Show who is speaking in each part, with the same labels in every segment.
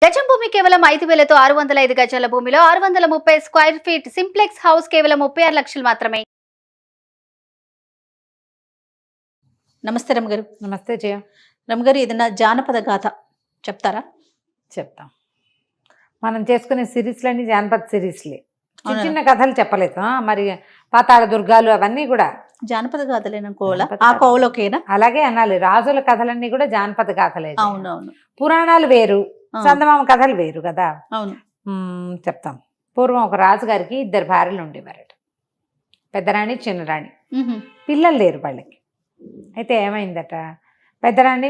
Speaker 1: గజం భూమి కేవలం 5,000తో 605 గజాల భూమిలో 630 స్క్వేర్ ఫీట్ సింప్లెక్స్ హౌస్ కేవలం 36 లక్షలు మాత్రమే. నమస్తే రమగారు.
Speaker 2: నమస్తే జయ.
Speaker 1: రమగారు, ఏదైనా జానపద గాథ చెప్తారా?
Speaker 2: చెప్తాం. మనం చేసుకునే సిరీస్లన్నీ జానపద సిరీస్లే,
Speaker 1: అవునా?
Speaker 2: చిన్న కథలు చెప్పలేదు. మరి పాతాళ దుర్గాలు అవన్నీ కూడా
Speaker 1: జానపద గాథలేనా? కోల
Speaker 2: జానపద
Speaker 1: ఆ
Speaker 2: కథ.
Speaker 1: కోవలోకేనా?
Speaker 2: అలాగే అనాలి. రాజుల కథలన్నీ కూడా జానపద గాథలే.
Speaker 1: అవునవును.
Speaker 2: పురాణాలు వేరు, చందమామ కథలు వేరు కదా.
Speaker 1: అవును.
Speaker 2: చెప్తాం. పూర్వం ఒక రాజుగారికి 2 భార్యలు ఉండేవారట, పెద్దరాణి చిన్నరాణి. పిల్లలు లేరు వాళ్ళకి. అయితే ఏమైందట, పెద్దరాణి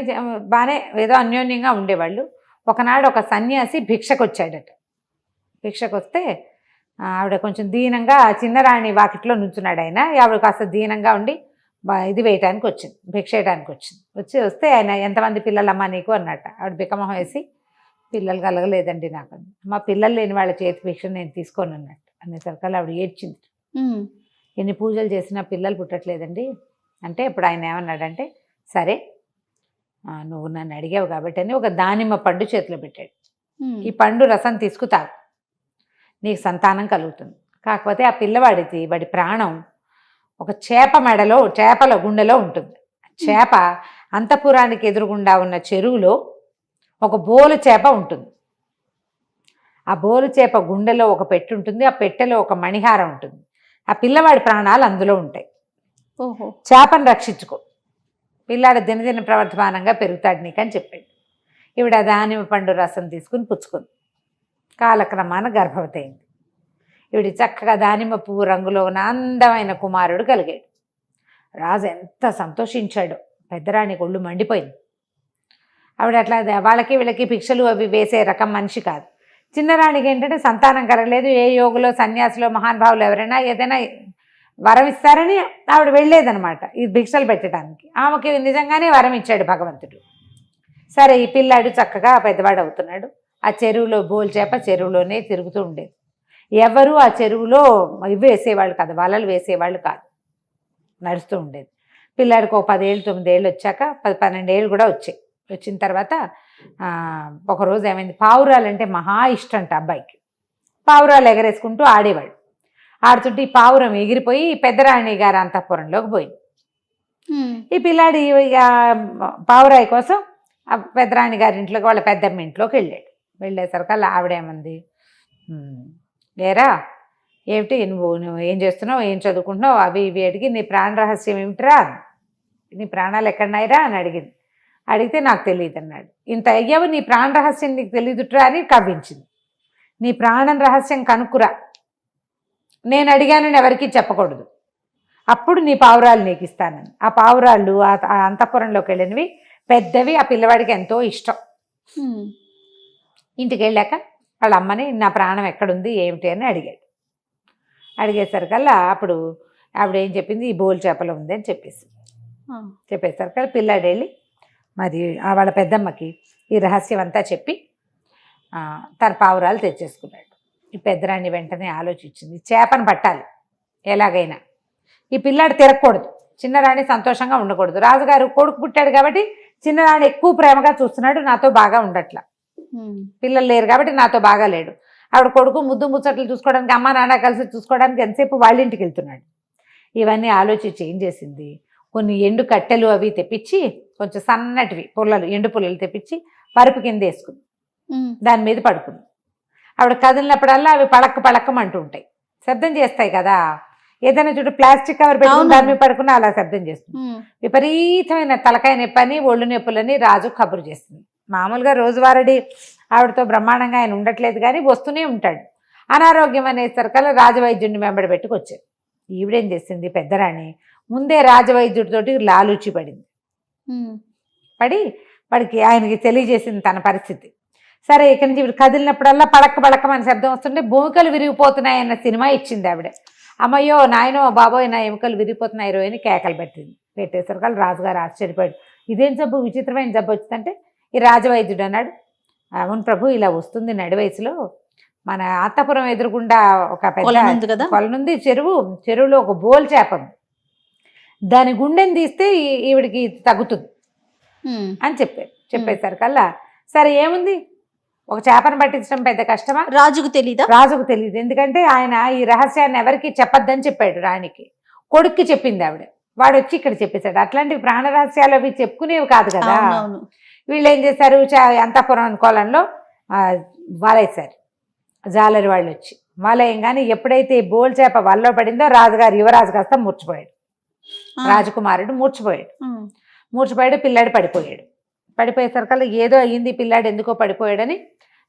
Speaker 2: బాగానే ఏదో అన్యోన్యంగా ఉండేవాళ్ళు. ఒకనాడు ఒక సన్యాసి భిక్షకు వచ్చాడట. భిక్షకు వస్తే ఆవిడ కొంచెం దీనంగా చిన్నరాణి వాకిట్లో నుంచున్నాడు. ఆయన ఆవిడ కాస్త దీనంగా ఉండి ఇది వేయటానికి వచ్చింది, భిక్ష వేయడానికి వస్తే ఆయన ఎంతమంది పిల్లలమ్మా నీకు అన్నట్ట. ఆవిడ బిక్కమొహం వేసి పిల్లలు కలగలేదండి నాకు. మా పిల్లలు లేని వాళ్ళ చేతి భిక్ష నేను తీసుకోను అన్నట్టు. అనేసరికల్లా ఆవిడ ఏడ్చింది. ఎన్ని పూజలు చేసినా పిల్లలు పుట్టట్లేదండి అంటే ఇప్పుడు ఆయన ఏమన్నాడంటే, సరే నువ్వు నన్ను అడిగావు కాబట్టి అని ఒక దానిమ్మ పండు చేతిలో పెట్టాడు. ఈ పండు రసం తీసుకుతావు, నీకు సంతానం కలుగుతుంది. కాకపోతే ఆ పిల్లవాడికి వాడి ప్రాణం ఒక చేపల గుండెలో ఉంటుంది. చేప అంతఃపురానికి ఎదురుగుండా ఉన్న చెరువులో ఒక బోలు చేప ఉంటుంది. ఆ బోలు చేప గుండెలో ఒక పెట్టె ఉంటుంది. ఆ పెట్టెలో ఒక మణిహారం ఉంటుంది. ఆ పిల్లవాడి ప్రాణాలు అందులో ఉంటాయి.
Speaker 1: ఓహో.
Speaker 2: చేపను రక్షించుకో, పిల్లాడు దినదిన ప్రవర్ధమానంగా పెరుగుతాడు నీకు అని చెప్పాడు. ఈవిడ దానిమ్మ పండు రసం తీసుకుని పుచ్చుకుంది. కాలక్రమాన గర్భవతి అయింది. ఈవిడ చక్కగా దానిమ్మ పువ్వు రంగులో ఉన్న అందమైన కుమారుడు కలిగాడు. రాజు ఎంత సంతోషించాడో. పెద్దరాణి ఒళ్ళు మండిపోయింది. ఆవిడ అట్లా వాళ్ళకి వీళ్ళకి భిక్షలు అవి వేసే రకం మనిషి కాదు. చిన్నరాణికి ఏంటంటే సంతానం కలగలేదు. ఏ యోగులో సన్యాసులో మహానుభావులు ఎవరైనా ఏదైనా వరం ఇస్తారని ఆవిడ వెళ్ళేదనమాట ఈ భిక్షలు పెట్టడానికి. ఆమెకి నిజంగానే వరం ఇచ్చాడు భగవంతుడు. సరే, ఈ పిల్లాడు చక్కగా పెద్దవాడు అవుతున్నాడు. ఆ చెరువులో బోల్ చేప చెరువులోనే తిరుగుతూ ఉండేది. ఎవరు ఆ చెరువులో ఇవి వేసేవాళ్ళు కాదు, వలలు వేసేవాళ్ళు కాదు, నడుస్తూ ఉండేది. పిల్లాడికి ఒక 10 ఏళ్ళు 9 ఏళ్ళు వచ్చాక 12 ఏళ్ళు కూడా వచ్చాయి. వచ్చిన తర్వాత ఒకరోజు ఏమైంది, పావురాలంటే మహా ఇష్టంట అబ్బాయికి. పావురాలు ఎగరేసుకుంటూ ఆడేవాడు. ఆడుతుంటే ఈ పావురం ఎగిరిపోయి పెద్దరాణి గారి అంతఃపురంలోకి పోయింది. ఈ పిల్లాడి పావురాయి కోసం ఆ పెద్దరాణి గారి ఇంట్లోకి, వాళ్ళ పెద్దమ్మ ఇంట్లోకి వెళ్ళాడు. వెళ్ళేసరికల్లా ఆవిడేమంది, లేరా ఏమిటి నువ్వు ఏం చేస్తున్నావు, ఏం చదువుకుంటున్నావు, అవి ఇవి అడిగి నీ ప్రాణ రహస్యం ఏమిటిరా, నీ ప్రాణాలు ఎక్కడున్నాయిరా అని అడిగింది. అడిగితే నాకు తెలియదు అన్నాడు. ఇంత అయ్యావు, నీ ప్రాణ రహస్యం నీకు తెలియదుట్రా అని కవ్వించింది. నీ ప్రాణం రహస్యం కనుక్కురా, నేను అడిగానని ఎవరికీ చెప్పకూడదు, అప్పుడు నీ పావురాలు నీకు ఇస్తానని. ఆ పావురాళ్ళు ఆ అంతఃపురంలోకి వెళ్ళినవి పెద్దవి. ఆ పిల్లవాడికి ఎంతో ఇష్టం. ఇంటికి వెళ్ళాక వాళ్ళ అమ్మని నా ప్రాణం ఎక్కడుంది ఏమిటి అని అడిగాడు. అడిగేసరికల్లా అప్పుడు ఆవిడ ఏం చెప్పింది, ఈ బోల్ చేపలో ఉంది అని చెప్పేసరికల్లా పిల్లాడు వెళ్ళి మరి వాళ్ళ పెద్దమ్మకి ఈ రహస్యం అంతా చెప్పి తన పావురాలు తెచ్చేసుకున్నాడు. ఈ పెద్దరాణి వెంటనే ఆలోచించింది, చేపను పట్టాలి ఎలాగైనా, ఈ పిల్లాడు తిరగకూడదు, చిన్నరాణి సంతోషంగా ఉండకూడదు. రాజుగారు కొడుకు పుట్టాడు కాబట్టి చిన్నరాణి ఎక్కువ ప్రేమగా చూస్తున్నాడు, నాతో బాగా ఉండట్లా. పిల్లలు లేరు కాబట్టి నాతో బాగా లేడు. ఆవిడ కొడుకు ముద్దు ముచ్చట్లు చూసుకోవడానికి, అమ్మ నాన్న కలిసి చూసుకోవడానికి ఎంతసేపు వాళ్ళ ఇంటికి వెళ్తున్నాడు. ఇవన్నీ ఆలోచించి ఏం చేసింది, కొన్ని ఎండు కట్టెలు అవి తెప్పించి, కొంచెం సన్నటివి పుల్లలు, ఎండు పుల్లలు తెప్పించి పరుపు కింద వేసుకుంది. దాని మీద పడుకుంది. ఆవిడ కదిలినప్పుడల్లా అవి పళక్కమంటూ ఉంటాయి, శబ్దం చేస్తాయి కదా. ఏదైనా చూడు ప్లాస్టిక్ కవర్ పెట్టుకుని దాని మీద పడుకున్నా అలా శబ్దం చేస్తుంది. విపరీతమైన తలకాయ నొప్పని ఒళ్ళు నొప్పులని రాజు కబురు చేస్తుంది. మామూలుగా రోజువారీ ఆవిడతో బ్రహ్మాండంగా ఆయన ఉండట్లేదు కానీ వస్తూనే ఉంటాడు. అనారోగ్యం అనేసరికల్లా రాజవైద్యుడిని వెంబడి పెట్టుకొచ్చాడు. ఈవిడేం చేసింది, పెద్దరాణి ముందే రాజవైద్యుడితోటి లాలూచి పడింది. పడి వాడికి ఆయనకి తెలియజేసింది తన పరిస్థితి. సరే, ఇక్కడి నుంచి కదిలినప్పుడల్లా పడక్కమని శబ్దం వస్తుంటే భూమికలు విరిగిపోతున్నాయన్న సినిమా ఇచ్చింది ఆవిడ. అమ్మయ్యో నాయనో బాబోయ్ నా ఎముకలు విరిగిపోతున్నాయి అని కేకలు పెట్టేసరికి రాజుగారు ఆశ్చర్యపోయాడు. ఇదేం జబ్బు, విచిత్రమైన జబ్బు వచ్చిందంటే ఈ రాజవైద్యుడు అన్నాడు, అవును ప్రభు, ఇలా వస్తుంది నడి వయసులో. మన అంతఃపురం ఎదురుగుండా ఒక పెద్ద కొలనుంది, చెరువులో ఒక బోల్ చేప ఉంది, దాని గుండెని తీస్తే ఈవిడికి తగ్గుతుంది అని చెప్పేసరికల్లా సరే ఏముంది ఒక చేపను పట్టించడం పెద్ద కష్టమా?
Speaker 3: రాజుకు తెలీదా?
Speaker 2: రాజుకు తెలియదు. ఎందుకంటే ఆయన ఈ రహస్యాన్ని ఎవరికి చెప్పొద్దని చెప్పాడు రాణికి. కొడుక్కి చెప్పింది ఆవిడ. వాడు వచ్చి ఇక్కడ చెప్పేశాడు. అట్లాంటివి ప్రాణ రహస్యాలు అవి చెప్పుకునేవి కాదు కదా.
Speaker 3: అవునవును.
Speaker 2: వీళ్ళు ఏం చేశారు, అంతఃపురం కోలంలో వాలేశారు జాలరి వాళ్ళు వచ్చి. వాలేయంగానే ఎప్పుడైతే బోల్ చేప వల్లో పడిందో రాజుగారు యువరాజు కాస్త మూర్చిపోయాడు. రాజకుమారుడు మూర్చిపోయాడు. మూర్చిపోయాడు, పిల్లాడు పడిపోయాడు. పడిపోయేసరికల్లా ఏదో అయ్యింది, పిల్లాడు ఎందుకో పడిపోయాడని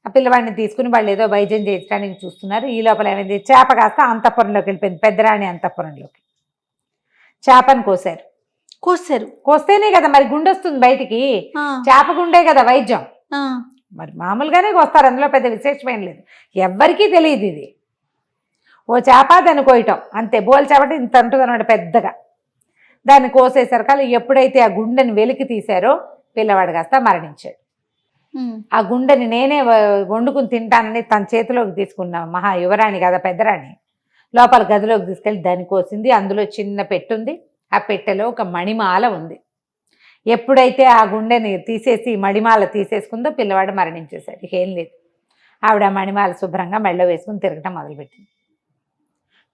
Speaker 2: ఆ పిల్లవాడిని తీసుకుని వాళ్ళు ఏదో వైద్యం చేయించడానికి చూస్తున్నారు. ఈ లోపల ఏమైంది, చేప కాస్త అంతఃపురంలోకి వెళ్ళిపోయింది, పెద్దరాణి అంతఃపురంలోకి. చేపను కోసారు. కోస్తేనే కదా మరి గుండె వస్తుంది బయటికి. చేప గుండే కదా వైద్యం. మరి మామూలుగానే కోస్తారు, అందులో పెద్ద విశేషమేం లేదు. ఎవ్వరికీ తెలియదు ఇది. ఓ చేప దాన్ని కోయటం అంతే. బోల్ చేపటి ఇంత ఉంటుంది అన్నమాట పెద్దగా. దాన్ని కోసేసరికల్లా ఎప్పుడైతే ఆ గుండెని వెలికి తీశారో పిల్లవాడు కాస్త మరణించాడు. ఆ గుండెని నేనే వండుకుని తింటానని తన చేతిలోకి తీసుకున్న మహా యువరాణి కదా పెద్దరాణి, లోపల గదిలోకి తీసుకెళ్ళి దాన్ని కోసింది. అందులో చిన్న పెట్టె ఉంది. ఆ పెట్టెలో ఒక మణిమాల ఉంది. ఎప్పుడైతే ఆ గుండెని తీసేసి మణిమాల తీసేసుకుందో పిల్లవాడు మరణించేశాడు. ఇకేం లేదు. ఆవిడ మణిమాల శుభ్రంగా మెళ్ళ వేసుకుని తిరగటం మొదలుపెట్టింది.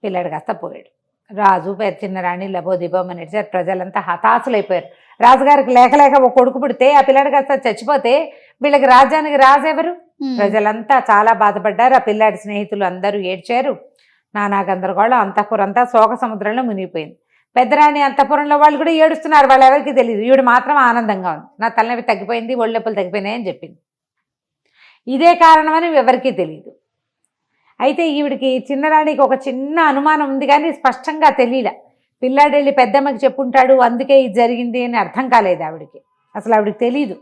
Speaker 2: పిల్లాడు కాస్త పోయాడు. రాజు చిన్న రాణి లబోదిబోమని నడిచారు. ప్రజలంతా హతాశులైపోయారు. రాజుగారికి లేక ఒక కొడుకు పుడితే ఆ పిల్లాడు కాస్త చచ్చిపోతే వీళ్ళకి రాజ్యానికి రాజెవరు? ప్రజలంతా చాలా బాధపడ్డారు. ఆ పిల్లాడి స్నేహితులు అందరూ ఏడ్చారు. నానా గందరగోళం. అంతఃపురంతా శోక సముద్రంలో మునిగిపోయింది. పెద్దరాణి అంతఃపురంలో వాళ్ళు కూడా ఏడుస్తున్నారు. వాళ్ళు ఎవరికి తెలియదు. ఈవిడ మాత్రం ఆనందంగా ఉంది. నా తలనొప్పి తగ్గిపోయింది, ఒళ్ళొప్పులు తగ్గిపోయినాయని చెప్పింది. ఇదే కారణమని ఎవరికీ తెలియదు. అయితే ఈవిడికి చిన్నరాణికి ఒక చిన్న అనుమానం ఉంది, కానీ స్పష్టంగా తెలియలే. పిల్లాడు వెళ్ళి పెద్దమ్మకి చెప్పుంటాడు, అందుకే ఇది జరిగింది అని అర్థం కాలేదు ఆవిడికి. అసలు ఆవిడికి తెలీదు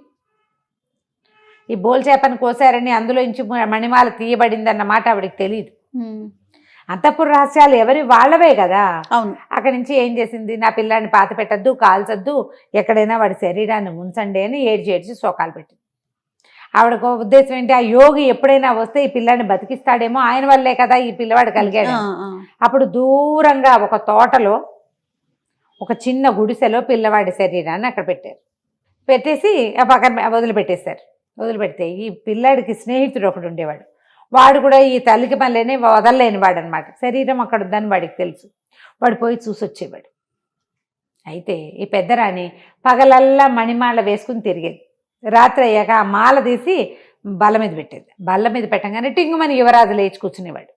Speaker 2: ఈ బోల్ చేపను కోసారని, అందులో నుంచి మణిమాల తీయబడింది అన్నమాట ఆవిడికి తెలియదు. అంతఃపుర రహస్యాలు ఎవరి వాళ్ళవే కదా.
Speaker 3: అవును.
Speaker 2: అక్కడి నుంచి ఏం చేసింది, నా పిల్లాడిని పాత పెట్టద్దు, కాల్చొద్దు, ఎక్కడైనా వాడి శరీరాన్ని ఉంచండి అని ఏడ్చి శోకాలు పెట్టింది. ఆవిడకు ఉద్దేశం ఏంటి, ఆ యోగి ఎప్పుడైనా వస్తే ఈ పిల్లాడిని బతికిస్తాడేమో, ఆయన వల్లే కదా ఈ పిల్లవాడు కలిగాడు. అప్పుడు దూరంగా ఒక తోటలో ఒక చిన్న గుడిసెలో పిల్లవాడి శరీరాన్ని అక్కడ పెట్టారు. పెట్టేసి ఆ పక్కన వదిలిపెట్టేశారు. వదిలిపెడితే ఈ పిల్లాడికి స్నేహితుడు ఒకడు ఉండేవాడు. వాడు కూడా ఈ తల్లికి పనులేని వదలలేని వాడు అనమాట. శరీరం అక్కడ ఉందని వాడికి తెలుసు. వాడు పోయి చూసొచ్చేవాడు. అయితే ఈ పెద్దరాణి పగలల్లా మణిమాల వేసుకుని తిరిగేది. రాత్రి అయ్యాక ఆ మాల తీసి బల్ల మీద పెట్టేది. బల్ల మీద పెట్టగానే టింగుమని యువరాజు లేచి కూర్చునేవాడు.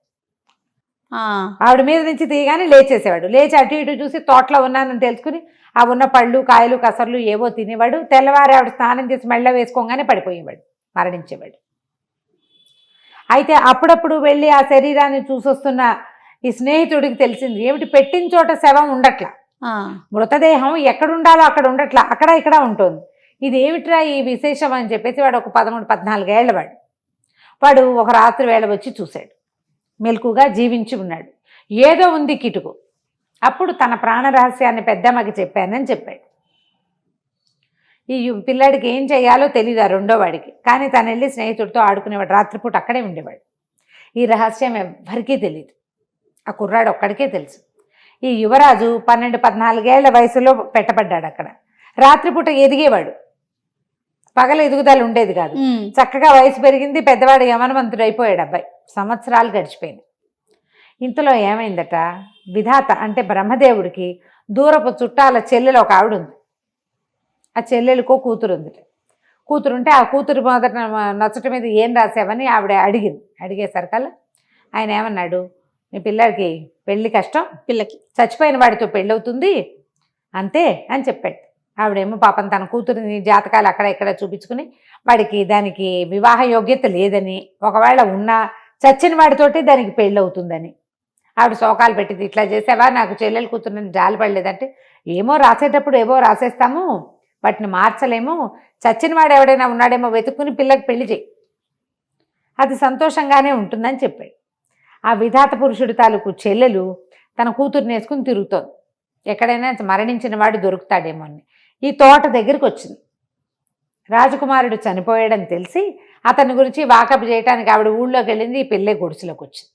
Speaker 2: ఆవిడ మీద నుంచి తీయగానే లేచేసేవాడు. లేచి అటు ఇటు చూసి తోటలో ఉన్నానని తెలుసుకుని ఆ ఉన్న పళ్ళు కాయలు కసర్లు ఏవో తినేవాడు. తెల్లవారి ఆవిడ స్నానం చేసి మెళ్ళ వేసుకోగానే పడిపోయేవాడు, మరణించేవాడు. అయితే అప్పుడప్పుడు వెళ్ళి ఆ శరీరాన్ని చూసొస్తున్న ఈ స్నేహితుడికి తెలిసింది, ఏమిటి పెట్టిన చోట శవం ఉండట్లా, మృతదేహం ఎక్కడుండాలో అక్కడ ఉండట్లా, అక్కడ ఇక్కడ ఉంటుంది. ఇది ఏమిట్రా ఈ విశేషం అని చెప్పేసి వాడు ఒక 13-14 ఏళ్ల వాడు ఒక రాత్రి వేళ వచ్చి చూశాడు. మెలకుగా జీవించి ఉన్నాడు. ఏదో ఉంది కిటుకు. అప్పుడు తన ప్రాణ రహస్యాన్ని పెద్దమ్మకి చెప్పానని చెప్పాడు. ఈ పిల్లాడికి ఏం చేయాలో తెలియదు ఆ రెండో వాడికి. కానీ తను వెళ్ళి స్నేహితుడితో ఆడుకునేవాడు. రాత్రిపూట అక్కడే ఉండేవాడు. ఈ రహస్యం ఎవ్వరికీ తెలియదు. ఆ కుర్రాడు ఒక్కడికే తెలుసు. ఈ యువరాజు 12-14 ఏళ్ల వయసులో పెట్టబడ్డాడు అక్కడ. రాత్రిపూట ఎదిగేవాడు, పగల ఎదుగుదల ఉండేది కాదు. చక్కగా వయసు పెరిగింది, పెద్దవాడు యమనవంతుడు అయిపోయాడు అబ్బాయి. సంవత్సరాలు గడిచిపోయింది. ఇంతలో ఏమైందట, విధాత అంటే బ్రహ్మదేవుడికి దూరపు చుట్టాల చెల్లెలు ఒక ఆవిడ ఉంది. ఆ చెల్లెలకో కూతురు ఉంది. కూతురుంటే ఆ కూతురు మొదట నచ్చట మీద ఏం రాసావని ఆవిడ అడిగింది. అడిగేసరికల్లా ఆయన ఏమన్నాడు, మీ పిల్లడికి పెళ్లి కష్టం, పిల్లకి చచ్చిపోయిన వాడితో పెళ్ళవుతుంది అంతే అని చెప్పాడు. ఆవిడేమో పాపం తన కూతురిని జాతకాలు అక్కడ ఇక్కడ చూపించుకుని వాడికి దానికి వివాహ యోగ్యత లేదని, ఒకవేళ ఉన్నా చచ్చిన వాడితోటి దానికి పెళ్ళి అవుతుందని ఆవిడ శోకాలు పెట్టింది. ఇట్లా చేసావా, నాకు చెల్లెలు కూతురుని జాలి పడలేదంటే, ఏమో రాసేటప్పుడు ఏవో రాసేస్తాము, వాటిని మార్చలేము, చచ్చిన వాడు ఎవడైనా ఉన్నాడేమో వెతుక్కుని పిల్లకి పెళ్లి చేయి, అది సంతోషంగానే ఉంటుందని చెప్పాడు. ఆ విధాత పురుషుడి తాలూకు చెల్లెలు తన కూతురుని వేసుకుని తిరుగుతోంది. ఎక్కడైనా మరణించిన వాడు దొరుకుతాడేమో అని ఈ తోట దగ్గరికి వచ్చింది. రాజకుమారుడు చనిపోయాడని తెలిసి అతని గురించి వాకప్ చేయడానికి ఆవిడ ఊళ్ళోకి వెళ్ళింది. ఈ పిల్లే గుడిసెలోకి వచ్చింది.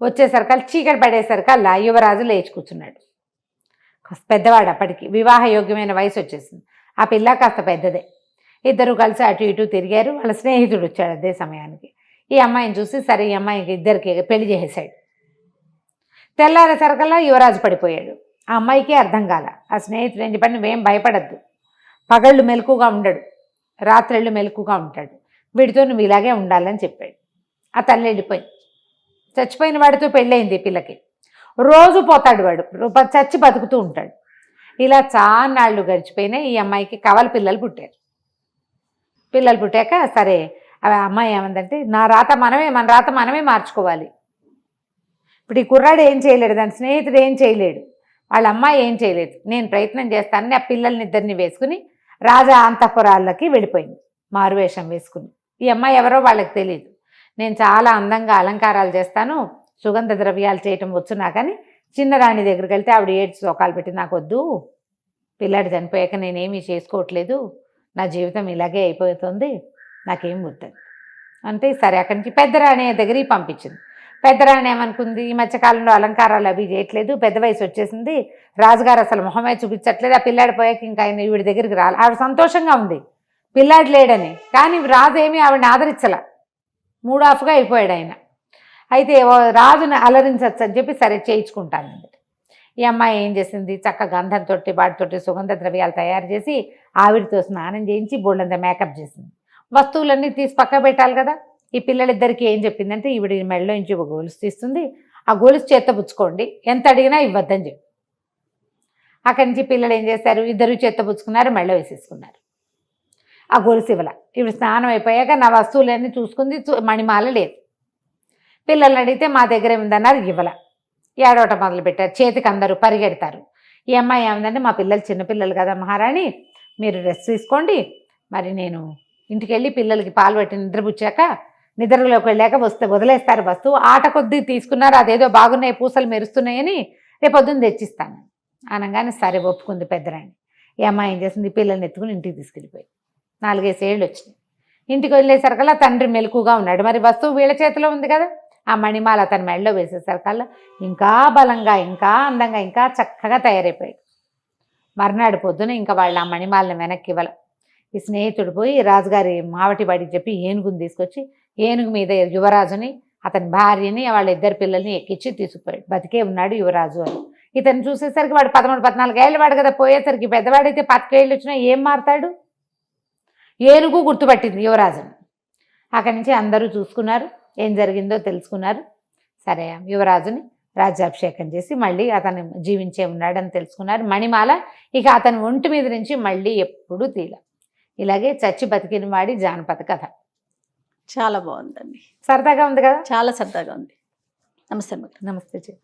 Speaker 2: వచ్చేసరికల్లా చీకటి పడేసరికల్లా యువరాజు లేచి కూర్చున్నాడు. పెద్దవాడు, అప్పటికి వివాహ యోగ్యమైన వయసు వచ్చేసింది. ఆ పిల్ల కాస్త పెద్దదే. ఇద్దరు కలిసి అటు ఇటు తిరిగారు. వాళ్ళ స్నేహితుడు వచ్చాడు అదే సమయానికి. ఈ అమ్మాయిని చూసి సరే ఈ అమ్మాయికి ఇద్దరికి పెళ్లి చేసేసాడు. తెల్లారేసరికల్లా యువరాజు పడిపోయాడు. ఆ అమ్మాయికి అర్థం కాల. ఆ స్నేహితుడు ఏం చెప్పాడు, నువ్వేం భయపడద్దు, పగళ్ళు మెలకుగా ఉండడు, రాత్రిళ్ళు మెలకుగా ఉంటాడు, వీడితో నువ్వు ఇలాగే ఉండాలని చెప్పాడు. ఆ తల్లి వెళ్ళిపోయింది. చచ్చిపోయిన వాడితో పెళ్ళయింది పిల్లకి. రోజు పోతాడు వాడు, చచ్చి బతుకుతూ ఉంటాడు. ఇలా చాన్నాళ్ళు గడిచిపోయినాయి. ఈ అమ్మాయికి కవల పిల్లలు పుట్టారు. పిల్లలు పుట్టాక సరే ఆ అమ్మాయి ఏమందంటే మన రాత మనమే మార్చుకోవాలి. ఇప్పుడు ఈ కుర్రాడు ఏం చేయలేడు, దాని స్నేహితుడు ఏం చేయలేడు, వాళ్ళ అమ్మాయి ఏం చేయలేదు, నేను ప్రయత్నం చేస్తానని ఆ పిల్లల్ని ఇద్దరిని వేసుకుని రాజా అంతఃపురాలకి వెళ్ళిపోయింది మారువేషం వేసుకుని. ఈ అమ్మాయి ఎవరో వాళ్ళకి తెలియదు. నేను చాలా అందంగా అలంకారాలు చేస్తాను, సుగంధ ద్రవ్యాలు చేయటం వచ్చు నాకని చిన్నరాణి దగ్గరికి వెళ్తే ఆవిడ ఏడ్చి సోకాలు పెట్టి, నాకు వద్దు, పిల్లాడు చనిపోయాక నేనేమీ చేసుకోవట్లేదు, నా జీవితం ఇలాగే అయిపోతుంది, నాకేం వద్దని అంటే సరే అక్కడి నుంచి పెద్దరాణి దగ్గరికి పంపించింది. పెద్దరాణి ఏమనుకుంది, ఈ మధ్యకాలంలో అలంకారాలు అవి చేయట్లేదు, పెద్ద వయసు వచ్చేసింది, రాజుగారు అసలు మొహమే చూపించట్లేదు, ఆ పిల్లాడి పోయాక ఇంకా ఆయన ఈవిడ దగ్గరికి రాలి. ఆవిడ సంతోషంగా ఉంది పిల్లాడు లేడని, కానీ రాజు ఏమీ ఆవిడని ఆదరించల, మూడాఫ్గా అయిపోయాడు ఆయన. అయితే రాజుని అలరించచ్చు అని చెప్పి సరే చేయించుకుంటానండి. ఈ అమ్మాయి ఏం చేసింది, చక్క గంధంతో వాటితోటి సుగంధ ద్రవ్యాలు తయారు చేసి ఆవిడతో స్నానం చేయించి బోళ్ళంతా మేకప్ చేసింది. వస్తువులన్నీ తీసి పక్క పెట్టాలి కదా. ఈ పిల్లలిద్దరికి ఏం చెప్పిందంటే, ఈవిడ మెడలో నుంచి ఒక గొలుసు తీస్తుంది, ఆ గొలుసు చేత్తో పుచ్చుకోండి, ఎంత అడిగినా ఇవ్వద్దని చెప్పి. అక్కడి నుంచి పిల్లలు ఏం చేశారు, ఇద్దరు చేత్తో పుచ్చుకున్నారు, మెడలో వేసేసుకున్నారు. ఆ గొలుసు ఇవ్వాల. ఈవిడ స్నానం అయిపోయాక నా వస్తువులన్నీ చూసుకుంది, మణిమాల లేదు. పిల్లల్ని అడిగితే మా దగ్గర ఏముందన్నారు, ఇవ్వాల. ఏడవటం మొదలుపెట్టారు, చేతికి అందరూ పరిగెడతారు. ఈ అమ్మాయి ఏముందంటే, మా పిల్లలు చిన్నపిల్లలు కదా మహారాణి, మీరు రెస్ట్ తీసుకోండి, మరి నేను ఇంటికి వెళ్ళి పిల్లలకి పాలు పెట్టి నిద్రపుచ్చాక నిద్రలోకి వెళ్ళాక వదిలేస్తారు వస్తువు, ఆట కొద్దీ తీసుకున్నారు, అదేదో బాగున్నాయి పూసలు మెరుస్తున్నాయని రేపొద్దున తెచ్చిస్తాను అనగానే సరే ఒప్పుకుంది పెద్దరాణి. ఈ అమ్మాయి ఏం చేసింది, పిల్లల్ని ఎత్తుకుని ఇంటికి తీసుకెళ్ళిపోయి 4-5 ఏళ్ళు వచ్చినాయి. ఇంటికి వెళ్ళేసరికల్లా తండ్రి మెలకుగా ఉన్నాడు. మరి వస్తువు వీళ్ళ చేతిలో ఉంది కదా. ఆ మణిమాల అతని మెడలో వేసేసరికల్లా ఇంకా బలంగా, ఇంకా అందంగా, ఇంకా చక్కగా తయారైపోయాడు. మర్నాడు పొద్దున ఇంకా వాళ్ళు ఆ మణిమాలని వెనక్కి ఇవ్వాలి. ఈ స్నేహితుడు పోయి రాజుగారి మావటి వాడికి చెప్పి ఏనుగుని తీసుకొచ్చి ఏనుగు మీద యువరాజుని, అతని భార్యని, వాళ్ళ ఇద్దరు పిల్లల్ని ఎక్కించి తీసుకుపోయాడు. బతికే ఉన్నాడు యువరాజు అని. ఇతను చూసేసరికి వాడు 13-14 ఏళ్ళ వాడు కదా. పోయేసరికి పెద్దవాడైతే 25 ఏళ్ళు వచ్చినా ఏం మారుతాడు. ఏనుగు గుర్తుపట్టింది యువరాజుని. అక్కడి నుంచి అందరూ చూసుకున్నారు, ఏం జరిగిందో తెలుసుకున్నారు. సరే యువరాజుని రాజ్యాభిషేకం చేసి మళ్ళీ అతను జీవించే ఉన్నాడని తెలుసుకున్నారు. మణిమాల ఇక అతని ఒంటి మీద నుంచి మళ్ళీ ఎప్పుడూ తీల. ఇలాగే చచ్చి బతికిన వాడి జానపద కథ.
Speaker 3: చాలా బాగుందండి,
Speaker 2: సరదాగా ఉంది కదా.
Speaker 3: చాలా సరదాగా ఉంది. నమస్తే.
Speaker 2: నమస్తే.